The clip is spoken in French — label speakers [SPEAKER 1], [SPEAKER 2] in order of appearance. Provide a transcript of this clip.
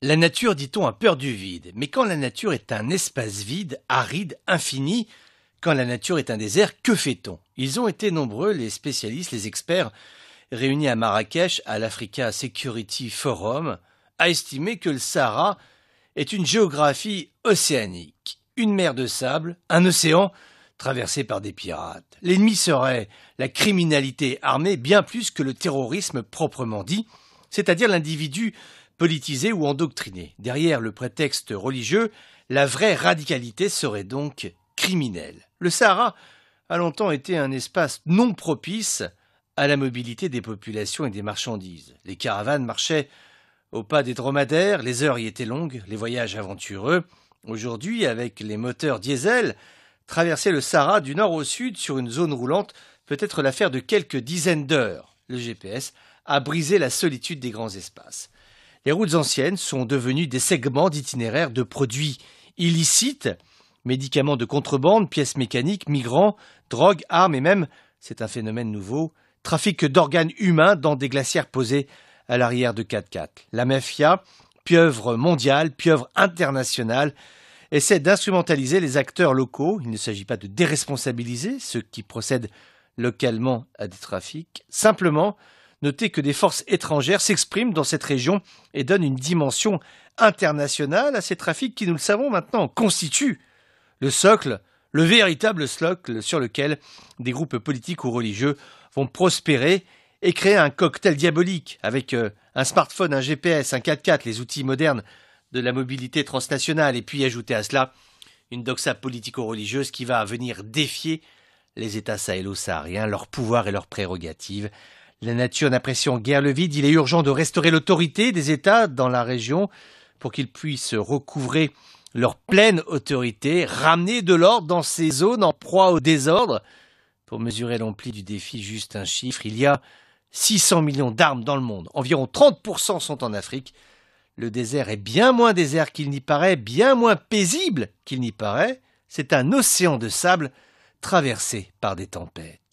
[SPEAKER 1] La nature, dit-on, a peur du vide. Mais quand la nature est un espace vide, aride, infini, quand la nature est un désert, que fait-on? Ils ont été nombreux, les spécialistes, les experts, réunis à Marrakech, à l'Africa Security Forum, à estimer que le Sahara est une géographie océanique, une mer de sable, un océan traversé par des pirates. L'ennemi serait la criminalité armée bien plus que le terrorisme proprement dit, c'est-à-dire l'individu politisé ou endoctriné. Derrière le prétexte religieux, la vraie radicalité serait donc criminelle. Le Sahara a longtemps été un espace non propice à la mobilité des populations et des marchandises. Les caravanes marchaient au pas des dromadaires, les heures y étaient longues, les voyages aventureux. Aujourd'hui, avec les moteurs diesel, traverser le Sahara du nord au sud sur une zone roulante peut être l'affaire de quelques dizaines d'heures. Le GPS a brisé la solitude des grands espaces. Les routes anciennes sont devenues des segments d'itinéraires de produits illicites, médicaments de contrebande, pièces mécaniques, migrants, drogues, armes et même, c'est un phénomène nouveau, trafic d'organes humains dans des glacières posées à l'arrière de 4x4. La mafia, pieuvre mondiale, pieuvre internationale, essaie d'instrumentaliser les acteurs locaux. Il ne s'agit pas de déresponsabiliser ceux qui procèdent localement à des trafics. Simplement, notez que des forces étrangères s'expriment dans cette région et donnent une dimension internationale à ces trafics qui, nous le savons maintenant, constituent le socle, le véritable socle sur lequel des groupes politiques ou religieux vont prospérer et créer un cocktail diabolique avec un smartphone, un GPS, un 4x4, les outils modernes de la mobilité transnationale et puis ajouter à cela une doxa politico-religieuse qui va venir défier les États sahélo-sahariens, leur pouvoir et leurs prérogatives. La nature n'apprécie guère le vide. Il est urgent de restaurer l'autorité des États dans la région pour qu'ils puissent recouvrer leur pleine autorité, ramener de l'ordre dans ces zones en proie au désordre. Pour mesurer l'ampli du défi, juste un chiffre, il y a 600 millions d'armes dans le monde. Environ 30% sont en Afrique. Le désert est bien moins désert qu'il n'y paraît, bien moins paisible qu'il n'y paraît. C'est un océan de sable traversé par des tempêtes.